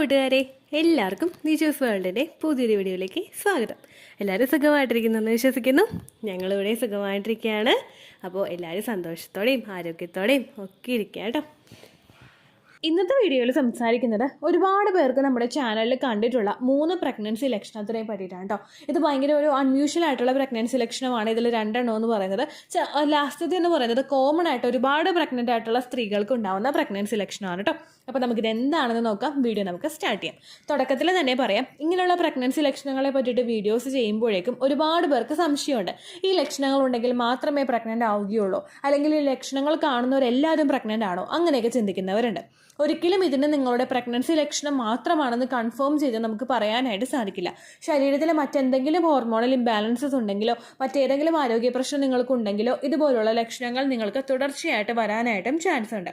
കൂട്ടുകാരെ, എല്ലാവർക്കും നിജൂസ് വേൾഡിൻ്റെ പുതിയൊരു വീഡിയോയിലേക്ക് സ്വാഗതം. എല്ലാവരും സുഖമായിട്ടിരിക്കുന്നെന്ന് വിശ്വസിക്കുന്നു. ഞങ്ങളിവിടെ സുഖമായിട്ടിരിക്കുകയാണ്. അപ്പോൾ എല്ലാവരും സന്തോഷത്തോടെയും ആരോഗ്യത്തോടെയും ഒക്കെ ഇരിക്കുക കേട്ടോ. ഇന്നത്തെ വീഡിയോയിൽ സംസാരിക്കുന്നത് ഒരുപാട് പേർക്ക് നമ്മുടെ ചാനലിൽ കണ്ടിട്ടുള്ള 3 പ്രഗ്നൻസി ലക്ഷണത്തിനെ പറ്റിയിട്ടാണ് കേട്ടോ. ഇത് ഭയങ്കര ഒരു അൺയൂഷ്വൽ ആയിട്ടുള്ള പ്രഗ്നൻസി ലക്ഷണമാണ്. ഇതിൽ 2 എണ്ണം എന്ന് പറയുന്നത്. ലാസ്റ്റത്തെ എന്ന് പറയുന്നത് കോമൺ ആയിട്ട് ഒരുപാട് പ്രഗ്നൻ്റ് ആയിട്ടുള്ള സ്ത്രീകൾക്ക് ഉണ്ടാകുന്ന പ്രഗ്നൻസി ലക്ഷണമാണ് കേട്ടോ. അപ്പോൾ നമുക്കിത് എന്താണെന്ന് നോക്കാം. വീഡിയോ നമുക്ക് സ്റ്റാർട്ട് ചെയ്യാം. തുടക്കത്തിൽ തന്നെ പറയാം, ഇങ്ങനെയുള്ള പ്രഗ്നൻസി ലക്ഷണങ്ങളെ പറ്റിയിട്ട് വീഡിയോസ് ചെയ്യുമ്പോഴേക്കും ഒരുപാട് പേർക്ക് സംശയമുണ്ട്. ഈ ലക്ഷണങ്ങൾ ഉണ്ടെങ്കിൽ മാത്രമേ പ്രഗ്നൻ്റ് ആവുകയുള്ളൂ, അല്ലെങ്കിൽ ഈ ലക്ഷണങ്ങൾ കാണുന്നവരെല്ലാവരും പ്രഗ്നൻ്റ് ആണോ, അങ്ങനെയൊക്കെ ചിന്തിക്കുന്നവരുണ്ട്. ഒരിക്കലും ഇതിന് നിങ്ങളുടെ പ്രഗ്നൻസി ലക്ഷണം മാത്രമാണെന്ന് കൺഫേം ചെയ്ത് നമുക്ക് പറയാനായിട്ട് സാധിക്കില്ല. ശരീരത്തിലെ മറ്റെന്തെങ്കിലും ഹോർമോണൽ ഇംബാലൻസസ് ഉണ്ടെങ്കിലോ മറ്റേതെങ്കിലും ആരോഗ്യ പ്രശ്നം നിങ്ങൾക്കുണ്ടെങ്കിലോ ഇതുപോലുള്ള ലക്ഷണങ്ങൾ നിങ്ങൾക്ക് തുടർച്ചയായിട്ട് വരാനായിട്ടും ചാൻസ് ഉണ്ട്.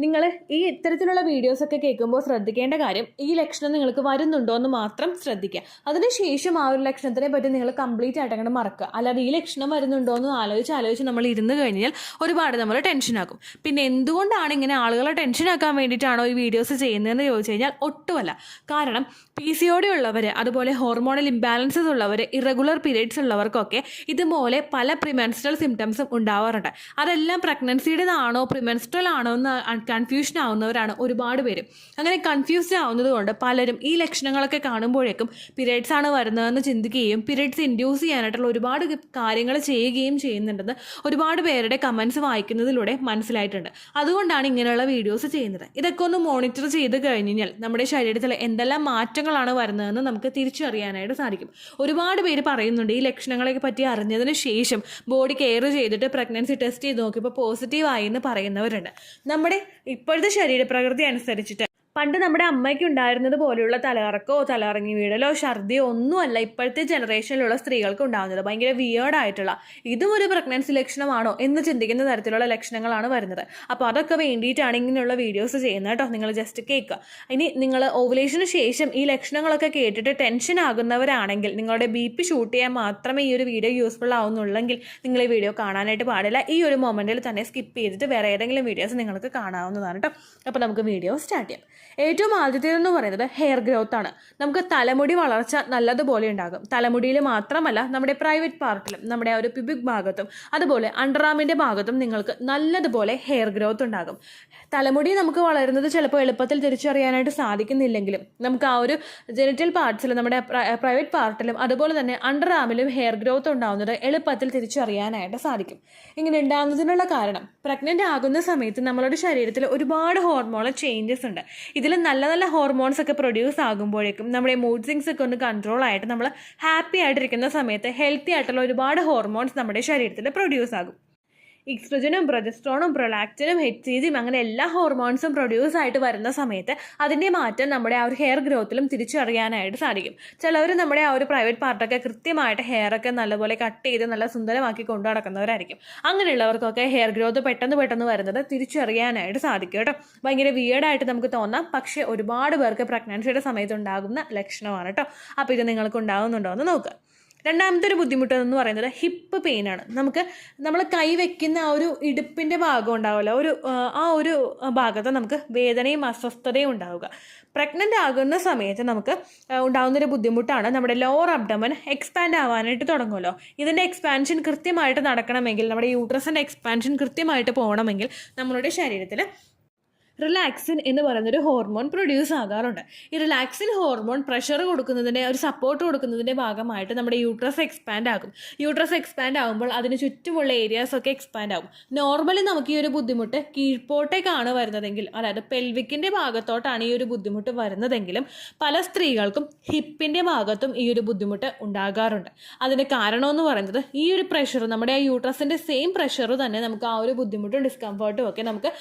നിങ്ങൾ ഈ ഇത്തരത്തിലുള്ള വീഡിയോസൊക്കെ കേൾക്കുമ്പോൾ ശ്രദ്ധിക്കേണ്ട കാര്യം, ഈ ലക്ഷണം നിങ്ങൾക്ക് വരുന്നുണ്ടോ എന്ന് മാത്രം ശ്രദ്ധിക്കുക. അതിനുശേഷം ആ ഒരു ലക്ഷണത്തിനെ പറ്റി നിങ്ങൾ കംപ്ലീറ്റ് ആയിട്ട് അങ്ങനെ മറക്കുക. അല്ലാതെ ഈ ലക്ഷണം വരുന്നുണ്ടോ എന്ന് ആലോചിച്ച് നമ്മൾ ഇരുന്ന് കഴിഞ്ഞാൽ ഒരുപാട് നമ്മൾ ടെൻഷനാക്കും. പിന്നെ എന്തുകൊണ്ടാണ് ഇങ്ങനെ ആളുകളെ ടെൻഷനാക്കാൻ വേണ്ടിയിട്ടാണോ ഈ വീഡിയോസ് ചെയ്യുന്നതെന്ന് ചോദിച്ചു കഴിഞ്ഞാൽ ഒട്ടുമല്ല. കാരണം PCOD ഉള്ളവർ, അതുപോലെ ഹോർമോണൽ ഇംബാലൻസസ് ഉള്ളവർ, ഇറഗുലർ പീരീഡ്സ് ഉള്ളവർക്കൊക്കെ ഇതുപോലെ പല പ്രിമെൻസ്ട്രൽ സിംറ്റംസും ഉണ്ടാവാറുണ്ട്. അതെല്ലാം പ്രഗ്നൻസിയുടേതാണോ പ്രിമെൻസ്ട്രൽ ആണോ എന്ന് കൺഫ്യൂഷൻ ആവുന്നവരാണ് ഒരുപാട് പേര്. അങ്ങനെ കൺഫ്യൂസ്ഡ് ആവുന്നത് കൊണ്ട് പലരും ഈ ലക്ഷണങ്ങളൊക്കെ കാണുമ്പോഴേക്കും പീരീഡ്സ് ആണ് വരുന്നതെന്ന് ചിന്തിക്കുകയും പീരീഡ്സ് ഇൻഡ്യൂസ് ചെയ്യാനായിട്ടുള്ള ഒരുപാട് കാര്യങ്ങൾ ചെയ്യുകയും ചെയ്യുന്നുണ്ടെന്ന് ഒരുപാട് പേരുടെ കമൻസ് വായിക്കുന്നതിലൂടെ മനസ്സിലായിട്ടുണ്ട്. അതുകൊണ്ടാണ് ഇങ്ങനെയുള്ള വീഡിയോസ് ചെയ്യുന്നത്. ഇതൊക്കെ ഒന്ന് മോണിറ്റർ ചെയ്ത് കഴിഞ്ഞാൽ നമ്മുടെ ശരീരത്തിൽ എന്തെല്ലാം മാറ്റങ്ങളാണ് വരുന്നതെന്ന് നമുക്ക് തിരിച്ചറിയാനായിട്ട് സാധിക്കും. ഒരുപാട് പേര് പറയുന്നുണ്ട് ഈ ലക്ഷണങ്ങളെ പറ്റി അറിഞ്ഞതിന് ശേഷം ബോഡി കെയർ ചെയ്തിട്ട് പ്രഗ്നൻസി ടെസ്റ്റ് ചെയ്ത് നോക്കിയപ്പോൾ പോസിറ്റീവായി എന്ന് പറയുന്നവരുണ്ട്. നമ്മുടെ ഇപ്പോഴത്തെ ശരീരപ്രകൃതി അനുസരിച്ചിട്ട് പണ്ട് നമ്മുടെ അമ്മയ്ക്ക് ഉണ്ടായിരുന്നത് പോലെയുള്ള തലകറക്കോ തലകറങ്ങി വീഴലോ ഛർദിയോ ഒന്നുമല്ല ഇപ്പോഴത്തെ ജനറേഷനിലുള്ള സ്ത്രീകൾക്ക് ഉണ്ടാകുന്നത്. ഭയങ്കര വിയേർഡായിട്ടുള്ള ഇതും ഒരു പ്രഗ്നൻസി ലക്ഷണമാണോ എന്ന് ചിന്തിക്കുന്ന തരത്തിലുള്ള ലക്ഷണങ്ങളാണ് വരുന്നത്. അപ്പോൾ അതൊക്കെ വേണ്ടിയിട്ടാണ് ഇങ്ങനെയുള്ള വീഡിയോസ് ചെയ്യുന്നത് കേട്ടോ. നിങ്ങൾ ജസ്റ്റ് കേൾക്കുക. ഇനി നിങ്ങൾ ഓവുലേഷന് ശേഷം ഈ ലക്ഷണങ്ങളൊക്കെ കേട്ടിട്ട് ടെൻഷൻ ആകുന്നവരാണെങ്കിൽ നിങ്ങളുടെ BP ഷൂട്ട് ചെയ്യാൻ മാത്രമേ ഈ ഒരു വീഡിയോ യൂസ്ഫുൾ ആവുന്നുള്ളെങ്കിൽ നിങ്ങൾ ഈ വീഡിയോ കാണാനായിട്ട് പാടില്ല. ഈ ഒരു മൊമെൻറ്റിൽ തന്നെ സ്കിപ്പ് ചെയ്തിട്ട് വേറെ ഏതെങ്കിലും വീഡിയോസ് നിങ്ങൾക്ക് കാണാവുന്നതാണ് കേട്ടോ. അപ്പോൾ നമുക്ക് വീഡിയോ സ്റ്റാർട്ട് ചെയ്യാം. ഏറ്റവും ആദ്യത്തേതെന്ന് പറയുന്നത് ഹെയർ ഗ്രോത്ത് ആണ്. നമുക്ക് തലമുടി വളർച്ച നല്ലതുപോലെ ഉണ്ടാകും. തലമുടിയിൽ മാത്രമല്ല, നമ്മുടെ പ്രൈവറ്റ് പാർട്ടിലും, നമ്മുടെ ആ ഒരു പിബിക് ഭാഗത്തും, അതുപോലെ അണ്ടർആമിൻ്റെ ഭാഗത്തും നിങ്ങൾക്ക് നല്ലതുപോലെ ഹെയർ ഗ്രോത്ത് ഉണ്ടാകും. തലമുടി നമുക്ക് വളരുന്നത് ചിലപ്പോൾ എളുപ്പത്തിൽ തിരിച്ചറിയാനായിട്ട് സാധിക്കുന്നില്ലെങ്കിലും നമുക്ക് ആ ഒരു ജെനിറ്റൽ പാർട്സിലും നമ്മുടെ പ്രൈവറ്റ് പാർട്ടിലും അതുപോലെ തന്നെ അണ്ടർആമിലും ഹെയർ ഗ്രോത്ത് ഉണ്ടാകുന്നത് എളുപ്പത്തിൽ തിരിച്ചറിയാനായിട്ട് സാധിക്കും. ഇങ്ങനെ ഉണ്ടാകുന്നതിനുള്ള കാരണം, പ്രഗ്നൻ്റ് ആകുന്ന സമയത്ത് നമ്മളുടെ ശരീരത്തിൽ ഒരുപാട് ഹോർമോണൽ ചേഞ്ചസ് ഉണ്ട്. ഇതിൽ നല്ല നല്ല ഹോർമോൺസ് ഒക്കെ പ്രൊഡ്യൂസ് ആകുമ്പോഴേക്കും നമ്മുടെ മൂഡ് സ്വിങ്സ് ഒക്കെ ഒന്ന് കൺട്രോൾ ആയിട്ട് നമ്മൾ ഹാപ്പി ആയിട്ടിരിക്കുന്ന സമയത്ത് ഹെൽത്തി ആയിട്ടുള്ള ഒരുപാട് ഹോർമോൺസ് നമ്മുടെ ശരീരത്തിൽ പ്രൊഡ്യൂസ് ആകും. ഈസ്ട്രജനും പ്രൊജസ്ട്രോണും പ്രൊലാക്റ്റിനും HCGയും അങ്ങനെ എല്ലാ ഹോർമോൺസും പ്രൊഡ്യൂസ് ആയിട്ട് വരുന്ന സമയത്ത് അതിൻ്റെ മാറ്റം നമ്മുടെ ആ ഒരു ഹെയർ ഗ്രോത്തിലും തിരിച്ചറിയാനായിട്ട് സാധിക്കും. ചിലവർ നമ്മുടെ ആ ഒരു പ്രൈവറ്റ് പാർട്ടൊക്കെ കൃത്യമായിട്ട് ഹെയറൊക്കെ നല്ലപോലെ കട്ട് ചെയ്ത് നല്ല സുന്ദരമാക്കി കൊണ്ടു നടക്കുന്നവരായിരിക്കും. അങ്ങനെയുള്ളവർക്കൊക്കെ ഹെയർ ഗ്രോത്ത് പെട്ടെന്ന് വരുന്നത് തിരിച്ചറിയാനായിട്ട് സാധിക്കും കേട്ടോ. ഭയങ്കര വിയേർഡായിട്ട് നമുക്ക് തോന്നാം, പക്ഷേ ഒരുപാട് പേർക്ക് പ്രഗ്നൻസിയുടെ സമയത്ത് ഉണ്ടാകുന്ന ലക്ഷണമാണ് കേട്ടോ. അപ്പോൾ ഇത് നിങ്ങൾക്ക് ഉണ്ടാകുന്നുണ്ടോ എന്ന് നോക്കുക. രണ്ടാമത്തെ ഒരു ബുദ്ധിമുട്ട് എന്ന് പറയുന്നത് ഹിപ്പ് പെയിൻ ആണ്. നമ്മൾ കൈ വെക്കുന്ന ആ ഒരു ഇടുപ്പിൻ്റെ ഭാഗം ഉണ്ടാവുമല്ലോ, ആ ഒരു ഭാഗത്ത് നമുക്ക് വേദനയും അസ്വസ്ഥതയും ഉണ്ടാവുക. പ്രഗ്നൻ്റ് ആകുന്ന സമയത്ത് നമുക്ക് ഉണ്ടാകുന്നൊരു ബുദ്ധിമുട്ടാണ് നമ്മുടെ ലോവർ അബ്ഡമൻ എക്സ്പാൻഡ് ആവാനായിട്ട് തുടങ്ങുമല്ലോ. ഇതിൻ്റെ എക്സ്പാൻഷൻ കൃത്യമായിട്ട് നടക്കണമെങ്കിൽ, നമ്മുടെ യൂട്രസിൻ്റെ എക്സ്പാൻഷൻ കൃത്യമായിട്ട് പോകണമെങ്കിൽ നമ്മളുടെ ശരീരത്തിൽ റിലാക്സിൻ എന്ന് പറയുന്നൊരു ഹോർമോൺ പ്രൊഡ്യൂസ് ആകാറുണ്ട്. ഈ റിലാക്സിൻ ഹോർമോൺ പ്രഷർ കൊടുക്കുന്നതിൻ്റെ, ഒരു സപ്പോർട്ട് കൊടുക്കുന്നതിൻ്റെ ഭാഗമായിട്ട് നമ്മുടെ യൂട്രസ് എക്സ്പാൻഡ് ആകും. യൂട്രസ് എക്സ്പാൻഡ് ആകുമ്പോൾ അതിന് ചുറ്റുമുള്ള ഏരിയാസൊക്കെ എക്സ്പാൻഡ് ആകും. നോർമലി നമുക്ക് ഈ ഒരു ബുദ്ധിമുട്ട് കീഴ്പോട്ടേക്കാണ് വരുന്നതെങ്കിൽ, അതായത് പെൽവിക്കിൻ്റെ ഭാഗത്തോട്ടാണ് ഈ ഒരു ബുദ്ധിമുട്ട് വരുന്നതെങ്കിലും പല സ്ത്രീകൾക്കും ഹിപ്പിൻ്റെ ഭാഗത്തും ഈ ഒരു ബുദ്ധിമുട്ട് ഉണ്ടാകാറുണ്ട്. അതിൻ്റെ കാരണമെന്ന് പറയുന്നത് ഈ ഒരു പ്രഷർ, നമ്മുടെ ആ യൂട്രസിൻ്റെ സെയിം പ്രഷർ തന്നെ നമുക്ക് ആ ഒരു ബുദ്ധിമുട്ടും ഡിസ്കംഫർട്ടും ഒക്കെ നമുക്ക്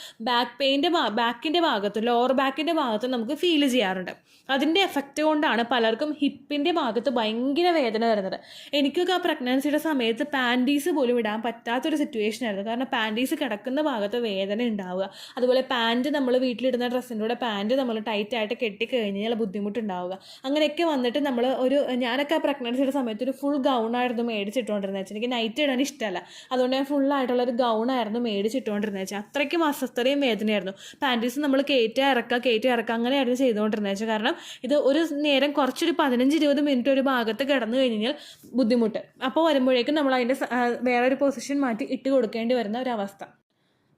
ബാക്കിൻ്റെ ഭാഗത്ത്, ലോവർ ബാക്കിൻ്റെ ഭാഗത്ത് നമുക്ക് ഫീൽ ചെയ്യാറുണ്ട്. അതിൻ്റെ എഫക്റ്റ് കൊണ്ടാണ് പലർക്കും ഹിപ്പിൻ്റെ ഭാഗത്ത് ഭയങ്കര വേദന വരുന്നത്. എനിക്കൊക്കെ ആ പ്രഗ്നൻസിയുടെ സമയത്ത് പാൻറ്റീസ് പോലും ഇടാൻ പറ്റാത്തൊരു സിറ്റുവേഷൻ ആയിരുന്നു. കാരണം പാൻറ്റീസ് കിടക്കുന്ന ഭാഗത്ത് വേദന ഉണ്ടാവുക, അതുപോലെ പാൻറ്റ്, നമ്മൾ വീട്ടിലിടുന്ന ഡ്രസ്സിൻ്റെ കൂടെ പാൻറ്റ് നമ്മൾ ടൈറ്റായിട്ട് കെട്ടിക്കഴിഞ്ഞാൽ ബുദ്ധിമുട്ടുണ്ടാവുക. അങ്ങനെയൊക്കെ വന്നിട്ട് ഞാനൊക്കെ ആ പ്രഗ്നൻസിയുടെ സമയത്ത് ഒരു ഫുൾ ഗൗണായിരുന്നു മേടിച്ചിട്ടുകൊണ്ടിരുന്നത് വെച്ചാൽ. എനിക്ക് നൈറ്റ് ഇടാൻ ഇഷ്ടമല്ല, അതുകൊണ്ട് ഞാൻ ഫുള്ളായിട്ടുള്ളൊരു ഗൗണായിരുന്നു മേടിച്ചിട്ടുകൊണ്ടിരുന്നത് വെച്ചാൽ. അത്രയ്ക്കും അസ്വസ്ഥതയും വേദനയായിരുന്നു. പാൻറ്റീസ് നമ്മൾ കയറ്റി ഇറക്കുക അങ്ങനെയായിരുന്നു ചെയ്തുകൊണ്ടിരുന്നത് വെച്ചാൽ. കാരണം ഇത് ഒരു നേരം കുറച്ചൊരു 15-20 മിനിറ്റ് ഒരു ഭാഗത്ത് കിടന്നു കഴിഞ്ഞാൽ ബുദ്ധിമുട്ട്. അപ്പോൾ വരുമ്പോഴേക്കും നമ്മൾ അതിൻ്റെ വേറൊരു പൊസിഷൻ മാറ്റി ഇട്ട് കൊടുക്കേണ്ടി വരുന്ന ഒരവസ്ഥ.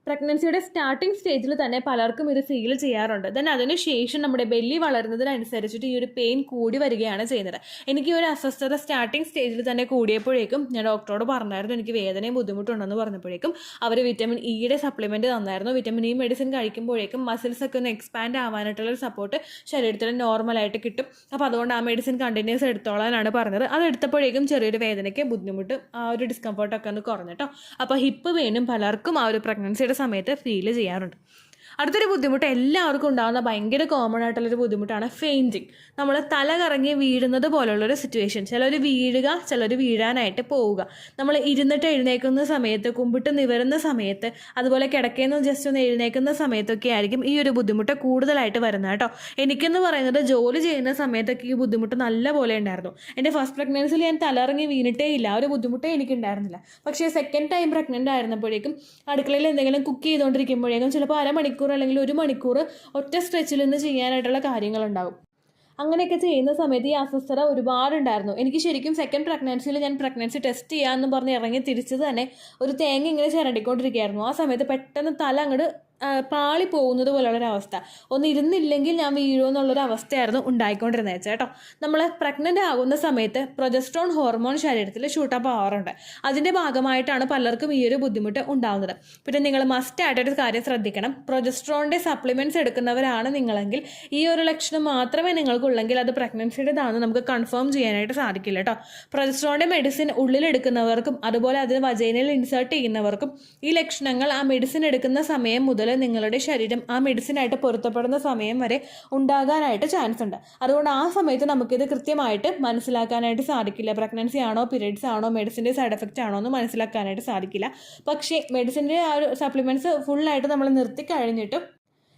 പ്രഗ്നൻസിയുടെ സ്റ്റാർട്ടിംഗ് സ്റ്റേജിൽ തന്നെ പലർക്കും ഇത് ഫീൽ ചെയ്യാറുണ്ട്. ദെൻ അതിനുശേഷം നമ്മുടെ ബെല്ലി വളരുന്നതിനനുസരിച്ചിട്ട് ഈ ഒരു പെയിൻ കൂടി വരികയാണ് ചെയ്യുന്നത്. എനിക്ക് ഈ ഒരു അസ്വസ്ഥത സ്റ്റാർട്ടിംഗ് സ്റ്റേജിൽ തന്നെ കൂടിയപ്പോഴേക്കും ഞാൻ ഡോക്ടറോട് പറഞ്ഞായിരുന്നു എനിക്ക് വേദനയും ബുദ്ധിമുട്ടുണ്ടെന്ന് പറഞ്ഞപ്പോഴേക്കും അവർ വിറ്റമിൻ ഇയുടെ സപ്ലിമെൻറ്റ് തന്നായിരുന്നു. വിറ്റമിൻ ഇ മെഡിസിൻ കഴിക്കുമ്പോഴേക്കും മസിൽസൊക്കെ ഒന്ന് എക്സ്പാൻഡ് ആവാനായിട്ടുള്ളൊരു സപ്പോർട്ട് ശരീരത്തിൽ നോർമലായിട്ട് കിട്ടും. അപ്പോൾ അതുകൊണ്ട് ആ മെഡിസിൻ കണ്ടിന്യൂസ് എടുത്തോളാനാണ് പറഞ്ഞത്. അത് എടുത്തപ്പോഴേക്കും ചെറിയൊരു വേദനയ്ക്ക് ബുദ്ധിമുട്ട് ആ ഒരു ഡിസ്കംഫർട്ടൊക്കെ ഒന്ന് കുറഞ്ഞിട്ടോ. അപ്പോൾ ഹിപ്പ് പെയിനും പലർക്കും ആ ഒരു പ്രഗ്നൻസിയുടെ സമയത്ത് ഫീൽ ചെയ്യാറുണ്ട്. അടുത്തൊരു ബുദ്ധിമുട്ട് എല്ലാവർക്കും ഉണ്ടാകുന്ന ഭയങ്കര കോമൺ ആയിട്ടുള്ളൊരു ബുദ്ധിമുട്ടാണ് ഫെയിൻറ്റിങ്. നമ്മൾ തല കറങ്ങി വീഴുന്നത് പോലുള്ളൊരു സിറ്റുവേഷൻ. ചിലർ വീഴുക, ചിലർ വീഴാനായിട്ട് പോവുക. നമ്മൾ ഇരുന്നിട്ട് എഴുന്നേൽക്കുന്ന സമയത്ത്, കുമ്പിട്ട് നിവരുന്ന സമയത്ത്, അതുപോലെ കിടക്കേന്ന് ജസ്റ്റ് ഒന്ന് എഴുന്നേൽക്കുന്ന സമയത്തൊക്കെ ആയിരിക്കും ഈ ഒരു ബുദ്ധിമുട്ട് കൂടുതലായിട്ട് വരുന്നത് കേട്ടോ. എനിക്കെന്ന് പറയുന്നത് ജോലി ചെയ്യുന്ന സമയത്തൊക്കെ ഈ ബുദ്ധിമുട്ട് നല്ല പോലെ ഉണ്ടായിരുന്നു. എൻ്റെ ഫസ്റ്റ് പ്രഗ്നൻസിയിൽ ഞാൻ തലറങ്ങി വീണിട്ടേ ഇല്ല, ഒരു ബുദ്ധിമുട്ടേ എനിക്കുണ്ടായിരുന്നില്ല. പക്ഷേ സെക്കൻഡ് ടൈം പ്രഗ്നൻ്റ് ആയിരുന്നപ്പോഴേക്കും അടുക്കളയിൽ എന്തെങ്കിലും കുക്ക് ചെയ്തുകൊണ്ടിരിക്കുമ്പോഴേക്കും ചിലപ്പോൾ അരമണിക്കൂർ അല്ലെങ്കിൽ 1 മണിക്കൂർ ഒറ്റ സ്ട്രെച്ചിൽ നിന്ന് ചെയ്യാനായിട്ടുള്ള കാര്യങ്ങളുണ്ടാകും. അങ്ങനെയൊക്കെ ചെയ്യുന്ന സമയത്ത് ഈ അസ്വസ്ഥത ഒരുപാടുണ്ടായിരുന്നു. എനിക്ക് ശരിക്കും സെക്കൻഡ് പ്രഗ്നൻസിയിൽ ഞാൻ പ്രഗ്നൻസി ടെസ്റ്റ് ചെയ്യാമെന്ന് പറഞ്ഞ് ഇറങ്ങി തിരിച്ചത് തന്നെ ഒരു തേങ്ങ ഇങ്ങനെ ചിരണ്ടിക്കൊണ്ടിരിക്കുകയായിരുന്നു. ആ സമയത്ത് പെട്ടെന്ന് തല അങ്ങോട്ട് പാളി പോകുന്നത് പോലുള്ളൊരവസ്ഥ. ഒന്ന് ഇരുന്നില്ലെങ്കിൽ ഞാൻ വീഴുമെന്നുള്ളൊരു അവസ്ഥയായിരുന്നു ഉണ്ടായിക്കൊണ്ടിരുന്നത് ചേട്ടോ. നമ്മൾ പ്രഗ്നൻ്റ് ആകുന്ന സമയത്ത് പ്രൊജസ്ട്രോൺ ഹോർമോൺ ശരീരത്തിൽ ഷൂട്ടപ്പ് ആവാറുണ്ട്. അതിൻ്റെ ഭാഗമായിട്ടാണ് പലർക്കും ഈ ഒരു ബുദ്ധിമുട്ട് ഉണ്ടാകുന്നത്. പിന്നെ നിങ്ങൾ മസ്റ്റായിട്ടൊരു കാര്യം ശ്രദ്ധിക്കണം. പ്രൊജസ്ട്രോണിൻ്റെ സപ്ലിമെൻറ്റ്സ് എടുക്കുന്നവരാണ് നിങ്ങളെങ്കിൽ ഈ ഒരു ലക്ഷണം മാത്രമേ നിങ്ങൾക്കുള്ളെങ്കിൽ അത് പ്രഗ്നൻസിയുടേതാണെന്ന് നമുക്ക് കൺഫേം ചെയ്യാനായിട്ട് സാധിക്കില്ല കേട്ടോ. പ്രൊജസ്ട്രോണിൻ്റെ മെഡിസിൻ ഉള്ളിലെടുക്കുന്നവർക്കും അതുപോലെ അതിന് വജൈനയിൽ ഇൻസേർട്ട് ചെയ്യുന്നവർക്കും ഈ ലക്ഷണങ്ങൾ ആ മെഡിസിൻ എടുക്കുന്ന സമയം മുതൽ നിങ്ങളുടെ ശരീരം ആ മെഡിസിനായിട്ട് പൊരുത്തപ്പെടുന്ന സമയം വരെ ഉണ്ടാകാനായിട്ട് ചാൻസ് ഉണ്ട്. അതുകൊണ്ട് ആ സമയത്ത് നമുക്കിത് കൃത്യമായിട്ട് മനസ്സിലാക്കാനായിട്ട് സാധിക്കില്ല. പ്രഗ്നൻസി ആണോ പീരിയഡ്സ് ആണോ മെഡിസിൻ്റെ സൈഡ് എഫക്റ്റ് ആണോ എന്ന് മനസ്സിലാക്കാനായിട്ട് സാധിക്കില്ല. പക്ഷേ മെഡിസിൻ്റെ ആ ഒരു സപ്ലിമെൻറ്റ്സ് ഫുള്ളായിട്ട് നമ്മൾ നിർത്തി കഴിഞ്ഞിട്ടും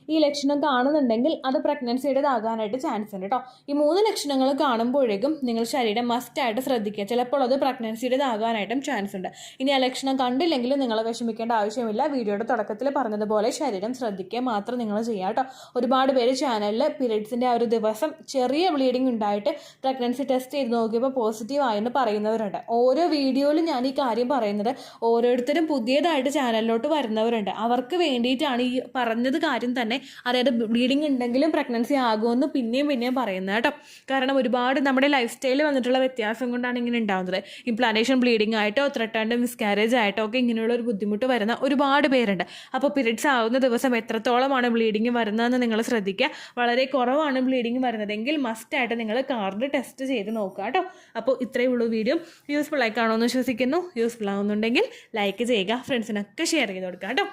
ഈ ലക്ഷണം കാണുന്നുണ്ടെങ്കിൽ അത് പ്രഗ്നൻസിയുടേതാകാനായിട്ട് ചാൻസ് ഉണ്ട് കേട്ടോ. ഈ 3 ലക്ഷണങ്ങൾ കാണുമ്പോഴേക്കും നിങ്ങൾ ശരീരം മസ്റ്റായിട്ട് ശ്രദ്ധിക്കുക. ചിലപ്പോൾ അത് പ്രഗ്നൻസിയുടേതാകാനായിട്ടും ചാൻസ് ഉണ്ട്. ഇനി ആ ലക്ഷണം കണ്ടില്ലെങ്കിലും നിങ്ങൾ വിഷമിക്കേണ്ട ആവശ്യമില്ല. വീഡിയോയുടെ തുടക്കത്തിൽ പറഞ്ഞതുപോലെ ശരീരം ശ്രദ്ധിക്കുക മാത്രം നിങ്ങൾ ചെയ്യുക കേട്ടോ. ഒരുപാട് പേര് ചാനലിൽ പീരിയഡ്സിൻ്റെ ആ ഒരു ദിവസം ചെറിയ ബ്ലീഡിങ് ഉണ്ടായിട്ട് പ്രഗ്നൻസി ടെസ്റ്റ് ചെയ്ത് നോക്കിയപ്പോൾ പോസിറ്റീവ് ആയെന്ന് പറയുന്നവരുണ്ട്. ഓരോ വീഡിയോയിലും ഞാൻ ഈ കാര്യം പറയുന്നത് ഓരോരുത്തരും പുതിയതായിട്ട് ചാനലിലോട്ട് വരുന്നവരുണ്ട്. അവർക്ക് വേണ്ടിയിട്ടാണ് ഈ പറഞ്ഞത് കാര്യം തന്നെ. അതായത് ബ്ലീഡിങ് ഉണ്ടെങ്കിലും പ്രഗ്നൻസി ആകുമെന്ന് പിന്നെയും പറയുന്നത് കേട്ടോ. കാരണം ഒരുപാട് നമ്മുടെ ലൈഫ് സ്റ്റൈലിൽ വന്നിട്ടുള്ള വ്യത്യാസം കൊണ്ടാണ് ഇങ്ങനെ ഉണ്ടാകുന്നത്. ഇംപ്ലാന്റേഷൻ ബ്ലീഡിങ് ആയിട്ടോ ത്രെഡ് മിസ്കാരേജ് ആയിട്ടോ ഒക്കെ ഇങ്ങനെയുള്ള ഒരു ബുദ്ധിമുട്ട് വരുന്ന ഒരുപാട് പേരുണ്ട്. അപ്പോൾ പീരിയഡ്സ് ആവുന്ന ദിവസം എത്രത്തോളമാണ് ബ്ലീഡിങ് വരുന്നതെന്ന് നിങ്ങൾ ശ്രദ്ധിക്കുക. വളരെ കുറവാണ് ബ്ലീഡിങ് വരുന്നതെങ്കിൽ മസ്റ്റായിട്ട് നിങ്ങൾ കാർഡ് ടെസ്റ്റ് ചെയ്ത് നോക്കുക കേട്ടോ. അപ്പോൾ ഇത്രയേ ഉള്ളൂ വീഡിയോ. യൂസ്ഫുൾ ആയി കാണുമെന്ന് വിശ്വസിക്കുന്നു. യൂസ്ഫുൾ ആവുന്നുണ്ടെങ്കിൽ ലൈക്ക് ചെയ്യുക, ഫ്രണ്ട്സിനൊക്കെ ഷെയർ ചെയ്ത് കൊടുക്കുക കേട്ടോ.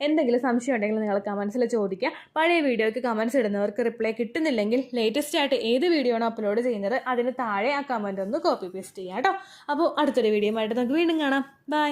എന്തെങ്കിലും സംശയം ഉണ്ടെങ്കിൽ നിങ്ങൾ കമൻസിൽ ചോദിക്കുക. പഴയ വീഡിയോയ്ക്ക് കമൻസ് ഇടുന്നവർക്ക് റിപ്ലൈ കിട്ടുന്നില്ലെങ്കിൽ ലേറ്റസ്റ്റ് ആയിട്ട് ഏത് വീഡിയോ ആണോ അപ്ലോഡ് ചെയ്യുന്നത് അതിന് താഴെ ആ കമൻറ്റ് ഒന്ന് കോപ്പി പേസ്റ്റ് ചെയ്യാം കേട്ടോ. അപ്പോൾ അടുത്തൊരു വീഡിയോ ആയിട്ട് നമുക്ക് വീണ്ടും കാണാം. ബൈ.